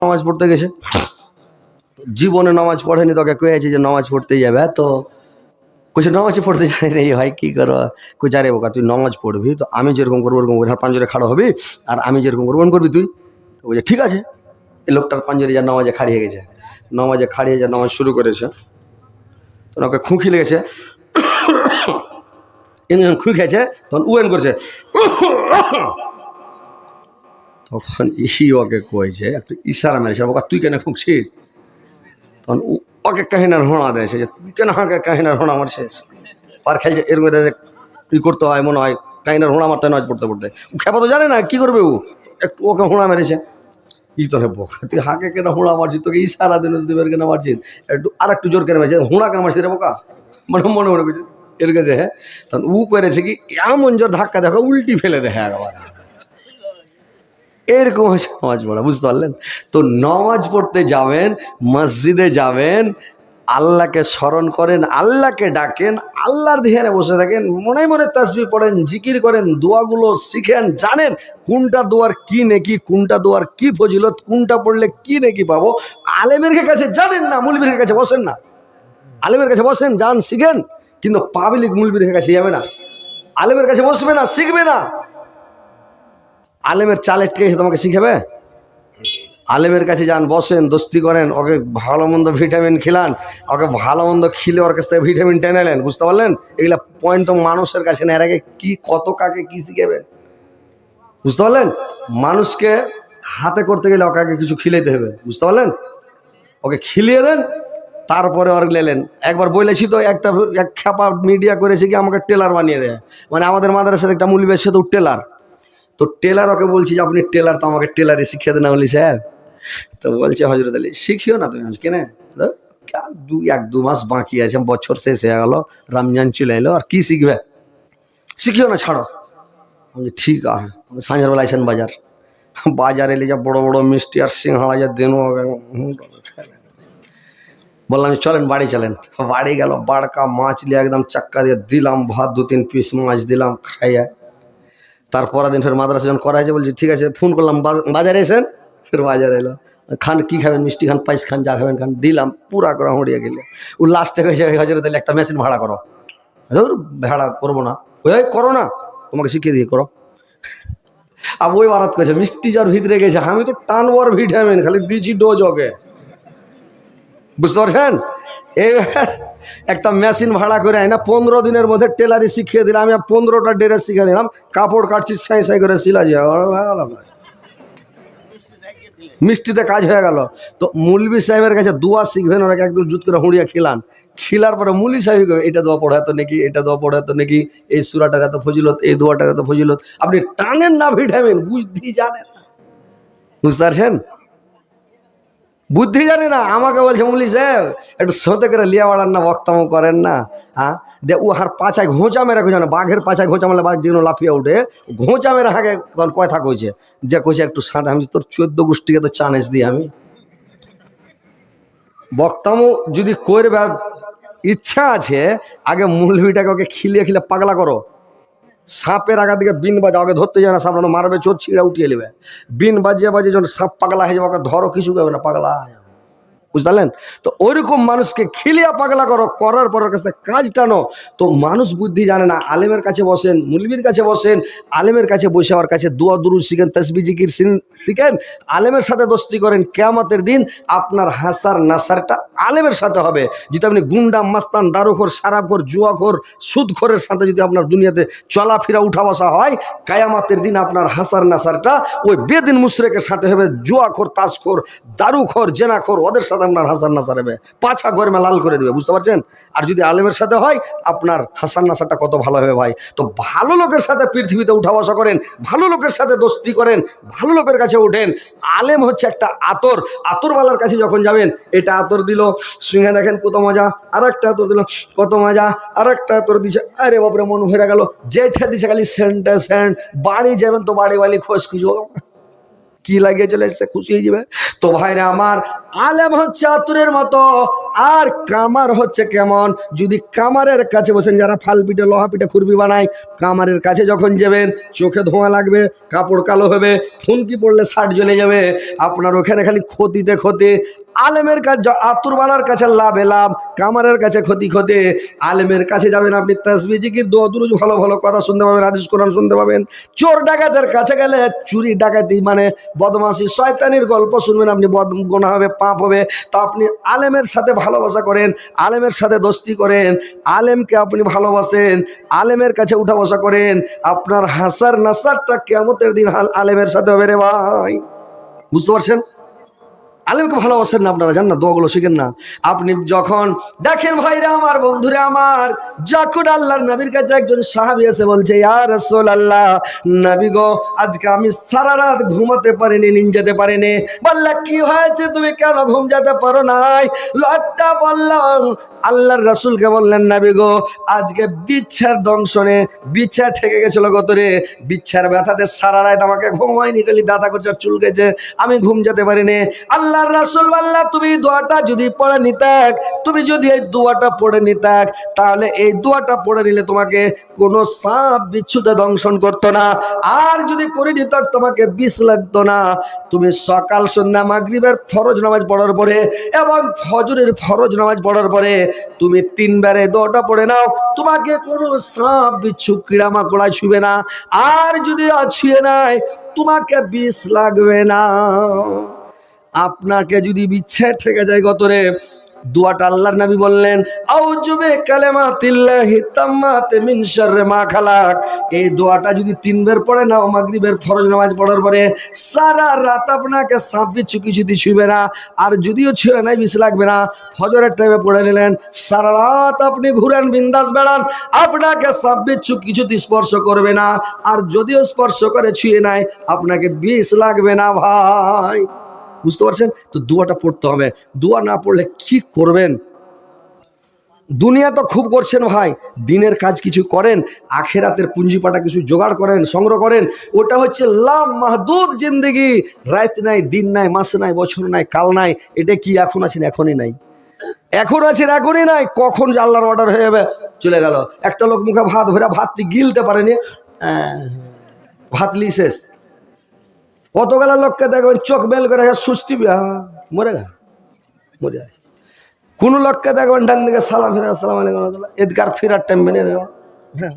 নামাজ পড়তে গেছে, জীবনে নামাজ পড়েনি, তোকে কয়েছে যে নামাজ পড়তে যাবে, তো কিছু নামাজ পড়তে জানি না ভাই কী করো, কই আরে বোকা তুই নামাজ পড়বি তো আমি যেরকম করবো ওরকম করে পাঞ্জরে খাড়া হবি, আর আমি যেরকম করবো করবি তুই। তো বলছে ঠিক আছে। এই লোকটার পাঞ্জরে যা নামাজে খাড়িয়ে গেছে, নামাজে খাড়িয়ে যা নামাজ শুরু করেছে, তো ওকে খুঁকি লেগেছে, যখন খুঁই খেয়েছে তখন উয়েন করছে, তখন ওকে কয়েছে একটু ইশারা মেরেছে, বোকা তুই কেন খুঁকছিস, তখন ওকে কাহিনার হোঁড়া দিয়েছে যে তুই কেন হাঁকে কাহিনার হোঁড়া আমার শেষ আর খেলছে, এর মধ্যে ই করতে হয় মনে হয় কাহিনার হোঁড়া মারতে নাচ পড়তে পড়তে, ও খেপা তো জানে না কি করবে, ও একটু ওকে হোঁড়া মেরেছে। ই তো বোকা তুই হাঁকে কেন হোঁড়া মারছিস, তোকে ইশারা দিন তুই কেন মারছিস, একটু আর একটু জোর করে মারছিস, হোঁড়া কেন মারছিস রে বোকা, মানে মনে মনে করছিস এর কাছে। হ্যাঁ, তখন ও করেছে কি এমন জোর ধাক্কা দেখো উল্টি ফেলে দেখে একবার, এরকম হচ্ছে নামাজ পড়া, বুঝতে পারলেন? তো নামাজ পড়তে যাবেন, মসজিদে যাবেন, আল্লাহকে স্মরণ করেন, আল্লাহকে ডাকেন, আল্লাহর ধ্যানে বসে থাকেন, মনে মনে তাসবিহ পড়েন, জিকির করেন, দোয়াগুলো শিখেন, জানেন কোনটা দোয়ার কি নেকি, কোনটা দোয়ার কি ফজিলত, কোনটা পড়লে কি নেকি পাবো। আলেমের কাছে জানেন না, মুলবির কাছে বসেন না, আলেমের কাছে বসেন, যান শিখেন, কিন্তু পাবলিক মুলবির কাছে যাবে না, আলেমের কাছে বসবে না, শিখবে না। আলেমের চালের টেকে তোমাকে শিখাবে? আলেমের কাছে যান, বসেন, দোস্তি করেন, ওকে ভালো মন্দ ভিটামিন খিলান, ওকে ভালো মন্দ খিলে ওর কাছ থেকে ভিটামিন টেনে নেন, বুঝতে পারলেন? এগুলা পয়েন্ট তো মানুষের কাছে না, এর আগে কি কত কাকে কি শিখাবেন, বুঝতে পারলেন? মানুষকে হাতে করতে গেলে ওকে আগে কিছু খিলাইতে হবে, বুঝতে পারলেন? ওকে খিলিয়ে দেন, তারপরে ওর লেলেন। একবার বলেছি তো, এক খ্যাপা মিডিয়া করেছে কি আমাকে টেলার বানিয়ে দেয়, মানে আমাদের মাদ্রাসার একটা মুলবি সে তো টেলার, তো টেলার ওকে বলছি যে আপনি টেলার, তো আমাকে টেলারে শিখিয়ে দেন। বলি স্যার, তো বলছে হজরত আলী শিখিও না তুমি, কেনে এক দু মাস বাকি আছে, বছর শেষ হয়ে গেল, রমজান চলে এলো, আর কি শিখবে, শিখিও না, ছাড়ো। আমি ঠিক আছে, সন্ধ্যাবেলা আইসেন বাজার, বাজারে এলে যা বড় বড় মিষ্টি আর সিংহাড়া যা দেন, বললাম চলেন বাড়ি চলেন, বাড়ি গেল, বাড়কা মাছ নিয়ে একদম চাক্কা দিয়ে দিলাম, ভাত 2-3 পিস মাছ দিলাম, খাইয়া তারপরের দিন ফের মাদ্রাসা যখন করা হয়েছে, বলছি ঠিক আছে, ফোন করলাম বাজারে এসেন, ফের বাজারে এলো, খান কি খাবেন, মিষ্টি খান, পাইস খান, যা খাবেন খান, দিলাম পুরা করে হড়িয়ে গেলে। ও লাস্টে হয়েছে হজরত আলী একটা মেশিন ভাড়া করো, ভাড়া করবো না, ওই করো না, তোমাকে শিখিয়ে দিয়ে করো। আর ওই বারাত করেছে মিষ্টি যার ভিতরে গেছে, আমি তো টানবর ভিটামিন খালি দিয়েছি ডোজ ওকে, বুঝতে পারছেন? এবার একটা মেশিন ভাড়া করে আয় না, 15 দিনের মধ্যে টেলারি শিখিয়ে দিলাম, আমি 15টা ড্রেস শিখে দিলাম, কাপড় কাটছি সাই সাই করে সিলা যায়, মিষ্টিতে কাজ হয়ে গেল। তো মুলবি সাহেবের কাছে দোয়া শিখবেন, ওনাকে একদম জুত করে হুঁড়িয়া খিলান, খিলার পরে মুলি সাহেব এটা দোয়া পড়াতো নাকি, এটা দোয়া পড়াতো নাকি, এই সূরাটার এত ফজিলত, এই দোয়াটার এত ফজিলত, আপনি টানেন না ভিটামিন, বুঝতেই জানেন না, বুঝতে পারছেন? বুদ্ধি জানি না, আমাকে বলছে মুলি সাহেব একটু সোতে করে লিয়া বাড়ান না, বক্তামো করেন না, হ্যাঁ দে ও হার পাছায় ঘোঁচা মেরে কইছে না, বাঘের পাছায় ঘোঁচা মারলে বাঘ যেগুলো লাফিয়ে উঠে, ঘোঁচা মেরে হাঁকে, তখন কথা কইছে যে কইছে একটু সাদা, আমি তোর 14 গোষ্ঠীকে তো চানেস দিই আমি, বক্তামো যদি করবে ইচ্ছা আছে, আগে মৌলভিটাকে ওকে খিলিয়ে খিলে পাগলা করো, সাপের আগা দিকে বিন বাজা, ওকে ধরতে যায় না, সাপ মারবে, চোর ছিঁড়া উঠিয়ে নেবে, বিন বাজিয়ে বাজিয়ে যখন সাপ পাগলা হয়ে যাবে, ওকে ধরো, কিছু করবে না, পাগলা, বুঝতে পারলেন? তো ওইরকম মানুষকে খিলিয়া পাগলা করো, করার পরের কাছে কাজ টানো। তো মানুষ বুদ্ধি জানে না, আলেমের কাছে বসেন, মুলবির কাছে বসেন, আলেমের কাছে বসে আমার কাছে দোয়া দুরুদ শিখেন, তাসবিহ জিকির শিখেন, আলেমের সাথে দোস্তি করেন, কিয়ামতের দিন আপনার হাসার নাসারটা আলেমের সাথে হবে। যদি আপনি গুন্ডা, মাস্তান, দারুখোর, সারাবখোর, জুয়াখোর, সুদখোরের সাথে যদি আপনার দুনিয়াতে চলাফেরা উঠা বসা হয়, কিয়ামতের দিন আপনার হাসার নাসারটা ওই বেদিন মুশরিকের সাথে হবে, জুয়াখোর, তাসখোর, দারুখোর, জেনাখোর, ওদের সাথে আপনার হাসান নাসার হবে, পাছা গরমে লাল করে দেবে, বুঝতে পারছেন? আর যদি আলেমের সাথে হয়, আপনার হাসান নাসারটা কত ভালো হবে ভাই। তো ভালো লোকের সাথে পৃথিবীতে উঠা বসা করেন, ভালো লোকের সাথে দোস্তি করেন, ভালো লোকের কাছে ওঠেন। আলেম হচ্ছে একটা আতর, আতরওয়ালার কাছে যখন যাবেন, এটা আতর দিল, শুনে দেখেন কত মজা, আর একটা আতর দিল, কত মজা, আর একটা আতর দিছে, আরে বাপরে মন ভরে গেল, যেটা দিছে খালি সেন্ট সেন্ট, বাড়ি যাবেন তো বাড়ি বাড়ি খোঁজ খুঁজো, কি লাগিয়ে চলে এসছে, খুশি হয়ে যাবে। তো ভাইরা আমার, আলেম হচ্ছে আতুরের মতো, আর কামার হচ্ছে কেমন, যদি কামারের কাছে বসেন, যারা ফাল পিঠে লোহা পিঠে খুরবি বানায়, কামারের কাছে যখন যাবেন চোখে ধোঁয়া লাগবে, কাপড় কালো হবে, ফুনকি পড়লে শার্ট জ্বলে যাবে, আপনার ওখানে খালি ক্ষতিতে ক্ষতি। আলেমের কাছে, আতুরওয়ালার কাছে লাভে লাভ, কামারের কাছে ক্ষতি ক্ষতি। আলেমের কাছে যাবেন আপনি তাসবিহ জিকির দোয়া দুরূদ ভালো ভালো কথা শুনতে পাবেন, হাদিস কোরআন শুনতে পাবেন। চোর ডাকাতের কাছে গেলে চুরি ডাকাতি মানে বদমাশি শয়তানির গল্প শুনবেন, আপনি গুনাহ হবে, পাপ হবে। তো আপনি আলেমের সাথে ভালোবাসা করেন, আলেমের সাথে দোস্তি করেন, আলেমকে আপনি ভালোবাসেন, আলেমের কাছে উঠা বসা করেন, আপনার হাসার নাসারটা কিয়ামতের দিন আলেমের সাথে হবে রে ভাই। বুঝতে পারছেন? আলেমকে ভালোবাসেন না আপনারা, জান না, দোয়াগুলো শিখেন না। আপনি যখন দেখেন ভাইরা আমার, বন্ধুরা আমার, যখন আল্লাহর নবীর কাছে একজন সাহাবী এসে বলছে, ইয়া রাসূলুল্লাহ, নবী গো, আজকে আমি সারা রাত ঘুমাতে পারিনি, নিতে যেতে পারিনি। বললা কি হয়েছে, তুমি কেন ঘুম যেতে পারো নাই? লোকটা বললাম, আল্লাহর রাসূলকে বললেন, নবী গো, আজকে বিচ্ছার দংশনে বিচ্ছা ঠেকে গেছিল গতরে, বিচ্ছার ব্যথাতে সারা রাত আমাকে ঘুম হয়নি, খালি ব্যথা করছে আর চুলকেছে, আমি ঘুম যেতে পারিনি। আল্লাহর রাসূল বললেন, তুমি দোয়াটা যদি পড়ে নিতাক, তুমি যদি এই দোয়াটা পড়ে নিতাক, তাহলে এই দোয়াটা পড়ে নিলে তোমাকে কোনো সাপ বিচ্ছুতে দংশন করতো না, আর যদি করে নিতাক তোমাকে বিষ লাগতো না। তুমি সকাল সন্ধ্যা মাগরিবের ফরজ নামাজ পড়ার পরে এবং ফজরের ফরজ নামাজ পড়ার পরে তুমি 3 বারে দোয়াটা পড়ে নাও, তোমাকে কোনো সাপ বিচ্ছু কীড়া মাকড়া ছুবে না, আর যদি ছুঁয়ে নাই তোমাকে বিষ লাগবে না। আপনাকে যদি বিচ্ছা ঠেকে যায় গতরে, দোয়াটা আল্লাহর নবী বললেন, আউযু বিকালিমাতিল্লাহি তাম্মাতি মিন শাররি মা খালাক। এই দোয়াটা যদি 3 বার পড়ে নাও মাগরিবের ফরজ নামাজ পড়ার পরে, সারা রাত আপনাকে সাপ বিচ্ছু কিছুতে ছুঁবে না, আর যদিও ছুঁয়ে নাই বিষ লাগবে না। ফজরের টাইমে পড়ে নিলেন, সারা রাত আপনি ঘুরেন, বিন্দাস বেড়ান, আপনাকে সাপ বিচ্ছু কিছুতে স্পর্শ করবে না, আর যদিও স্পর্শ করে ছুঁয়ে নাই আপনাকে বিষ লাগবে না ভাই। বুঝতে পারছেন? তো দোয়াটা পড়তে হবে। দোয়া না পড়লে কি করবেন? দুনিয়া তো খুব করছেন ভাই, দিনের কাজ কিছু করেন, আখেরাতের পুঁজিপাটা কিছু জোগাড় করেন, সংগ্রহ করেন। ওটা হচ্ছে লাম মাহদুদ জিন্দেগি। রাত নাই, দিন নাই, মাস নাই, বছর নাই, কাল নাই। এটা কি এখন আছেন এখনই নাই, এখন আছেন এখনই নাই, কখন যে আল্লাহর অর্ডার হয়ে যাবে চলে গেল। একটা লোক মুখে ভাত ভরে ভাতটি গিলতে পারেনি, ভাতলি শেষ। কতগুলা লোককে দেখবেন চোখ বেল করে সুষ্টি মরে গা মরে যায়। কোনো লোককে দেখবেন ডান দিকে সালাম ফিরে আসসালাম আলাইকুম এদিকার ফেরার টাইম মেনে হ্যাঁ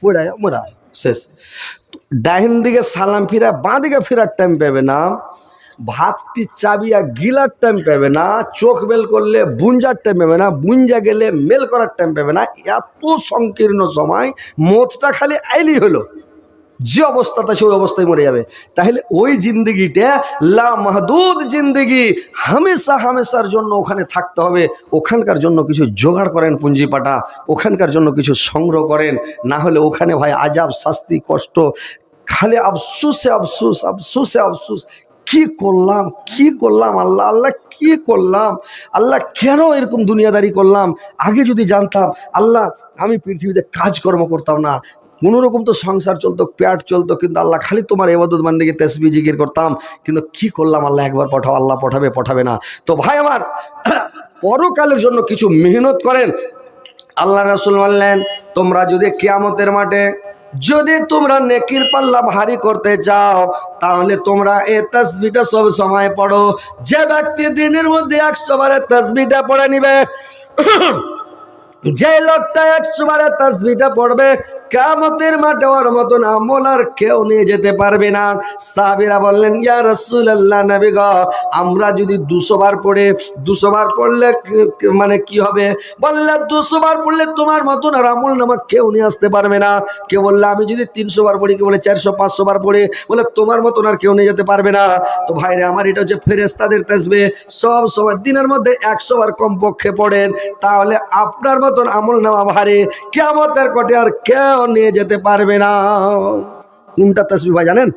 পড়ে মরা শেষ। ডাইন দিকে সালাম ফিরা, বাঁ দিকে ফেরার টাইম পাবে না, ভাতটি চাবিয়া গিলার টাইম পাবে না, চোখ বেল করলে বুঞ্জার টাইম পাবে না, বুঞ্জা গেলে মেল করার টাইম পাবে না। এত সংকীর্ণ সময়, মতটা খালি আইলি হলো, যে অবস্থাটা সেই অবস্থায় মরে যাবে। তাহলে ওই জিন্দগিটা লা মাহদুদ জিন্দগি, হামেশা হামেশার জন্য ওখানে থাকতে হবে। ওখানকার জন্য কিছু জোগাড় করেন পুঁজিপাটা, ওখানকার জন্য কিছু সংগ্রহ করেন, না হলে ওখানে ভাই আজাব, শাস্তি, কষ্ট, খালি আফসুসে আফসুস, আফসুসে আফসুস। কি করলাম, কি করলাম, আল্লাহ আল্লাহ কি করলাম, আল্লাহ কেন এরকম দুনিয়াদারি করলাম? আগে যদি জানতাম, আল্লাহ আমি পৃথিবীতে কাজকর্ম করতাম না, কোনোরকম তো সংসার চলতো, পেট চলতো, কিন্তু আল্লাহ খালি তোমার ইবাদত বান্দেগি তাসবিহ জিকির করতাম, কিন্তু কি করলাম? আল্লাহ একবার পাঠাও, আল্লাহ পাঠাবে, পাঠাবে না। তো ভাই আমার, পরকালের জন্য কিছু মেহনত করেন। আল্লাহ রাসূল বললেন, তোমরা যদি কিয়ামতের মাঠে যদি তোমরা নেকির পাল্লা ভারী করতে চাও, তাহলে তোমরা এই তাসবিহটা সব সময় পড়ো। যে ব্যক্তি দিনের মধ্যে 100 বার তাসবিহটা পড়ে নিবে, যে লোকটা 100 বার তাসবিহটা পড়বে, কিয়ামতের মাঠে ওর মতন আমল আর কেউ নিয়ে যেতে পারবে না। সাহাবীরা বললেন, ইয়া রাসূলুল্লাহ, নবী গো, আমরা যদি 200 বার পড়ে, 200 বার পড়লে মানে কি হবে? বললেন 200 বার পড়লে তোমার মতন আর আমল নামা কেউ নিয়ে আসতে পারবে না। কেউ বললে আমি যদি 300 বার পড়ি, কেউ বলে 400 500 বার পড়ে, বলে তোমার মতন আর কেউ নিয়ে যেতে পারবে না। তো ভাইরে আমার, এটা হচ্ছে ফেরেশতাদের তাসবিহ। সব সময় দিনের মধ্যে 100 বার কমপক্ষে পড়েন, তাহলে আপনার মতন আমল নামা ভারী কিয়ামতের কোটে আর কেউ নিয়ে যেতে পারবে না। কোনটা তাসবিহ ভাই জানেন?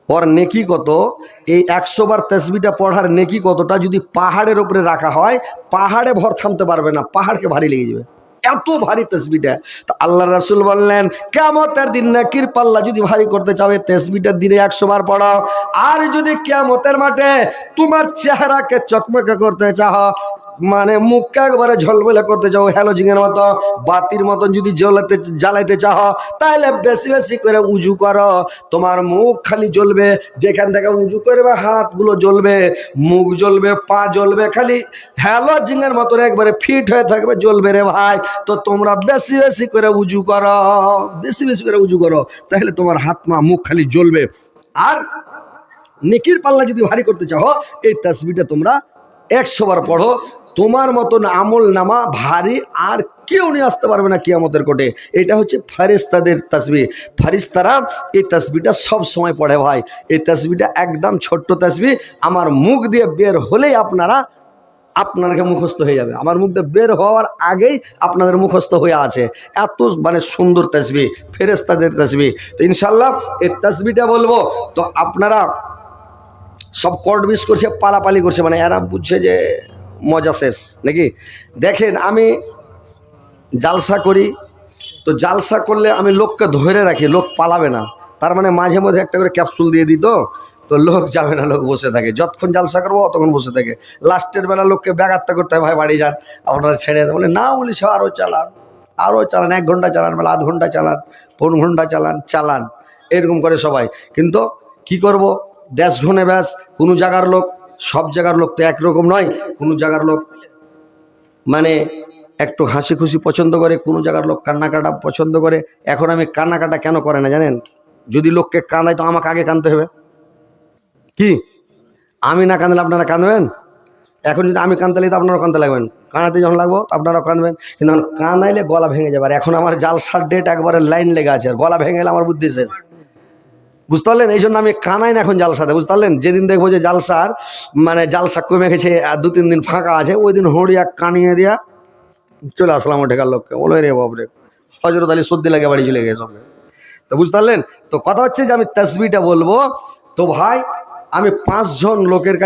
ওর নেকি কত? এই 100 বার তাসবিহটা পড়ার নেকি কতটা? যদি পাহাড়ের উপরে রাখা হয়, পাহাড়ে ভর থামতে পারবে না, পাহাড়কে ভারী লেগে যাবে। এত ভারী তসবিটা। তো আল্লাহ রাসূল বললেন কিয়ামতের দিন নেকির পাল্লা যদি ভারী করতে চাও এই তসবিটা দিনে 100 বার পড়ো। আর যদি কিয়ামতের মাঠে তোমার চেহারাকে চকমকে করতে চাও, মানে মুখকে একবারে ঝলমলে করতে চাও, হ্যালোজিনের মতো বাতির মতন যদি জ্বালাইতে চাও, তাহলে বেশি বেশি করে উজু করো। তোমার মুখ খালি জ্বলবে, যেখান থেকে উজু করবে হাতগুলো জ্বলবে, মুখ জ্বলবে, পা জ্বলবে, খালি হ্যালোজিনের মতন একবারে ফিট হয়ে থাকবে, জ্বলবে রে ভাই। তো তোমরা বেশি বেশি করে উজু করো, বেশি বেশি করে উজু করো, তাহলে তোমার হাত মা মুখ খালি জ্বলবে। আর নেকির পাল্লা যদি ভারী করতে চাও এই তাসবিহটা তোমরা 100 বার পড়ো। তোমার মতন আমল নামা ভারী আর কেউ নিয়ে আসতে পারবে না কিয়ামতের কোটে। এটা হচ্ছে ফেরেশতাদের তাসবিহ। ফেরেশতারা এই তাসবিহটা সব সময় পড়ে ভাই। এই তাসবিহটা একদম ছোট্ট তাসবিহ, আমার মুখ দিয়ে বের হলেই আপনাকে মুখস্থ হয়ে যাবে। আমার মুখ দিয়ে বের হওয়ার আগেই আপনাদের মুখস্থ হয়ে আছে। এত মানে সুন্দর তাসবিহ, ফেরেশতাদের তাসবিহ। তো ইনশাল্লাহ এই তাসবিহটা বলবো। তো আপনারা সব কর্ট বিস করছে, পালাপালি করছে, মানে এরা বুঝছে যে মজা শেষ নাকি। দেখেন আমি জালসা করি, তো জালসা করলে আমি লোককে ধরে রাখি, লোক পালাবে না। তার মানে মাঝে মধ্যে একটা করে ক্যাপসুল দিয়ে দিত, তো লোক যাবে না, লোক বসে থাকে। যতক্ষণ জালসা করবো ততক্ষণ বসে থাকে। লাস্টের বেলা লোককে ব্যাঘাতটা করতে হয়, ভাই বাড়ি যান, আপনারা ছেড়ে দেন। বলে না, বলি সে আরও চালান, 1 ঘন্টা চালান, বলে আধ ঘন্টা চালান, 15 ঘন্টা চালান, এরকম করে সবাই। কিন্তু কি করব, দেশ ঘনে ব্যাস। কোনো জায়গার লোক, সব জায়গার লোক তো একরকম নয়। কোনো জায়গার লোক মানে একটু হাসি খুশি পছন্দ করে, কোনো জায়গার লোক কান্নাকাটা পছন্দ করে। এখন আমি কান্নাকাটা কেন করে না জানেন? যদি লোককে কাঁদাই তো আমাকে আগে কাঁদতে হবে। কি আমি না কাঁদলে আপনারা কাঁদবেন? এখন যদি আমি কাঁদতে তো আপনারাও কাঁদতে লাগবেন, কাঁদাতে যখন লাগবো আপনারাও কাঁদবেন। কিন্তু আমার কাঁদাইলে গলা ভেঙে যাবে। আর এখন আমার জালসার ডেট একবারে লাইন লেগে আছে, আর গলা ভেঙে গেলে আমার বুদ্ধি শেষ, বুঝতে পারলেন? এই জন্য আমি কানাই না এখন জালসাতে, বুঝতে পারলেন? যেদিন দেখবো যে জালসার মানে জালসা কমে গেছে আর 2-3 দিন ফাঁকা আছে, ওই দিন হড়িয়া কানিয়ে দিয়া চলে আসলাম ওঠেকার লোককে, বলো রে বাবরে হজরত আলী সর্দি লাগে বাড়ি চলে গেছে সঙ্গে। তো বুঝতে পারলেন? তো কথা হচ্ছে যে আমি তাসবিহটা বলবো। তো ভাই আমি 5 জন লোকের কাছে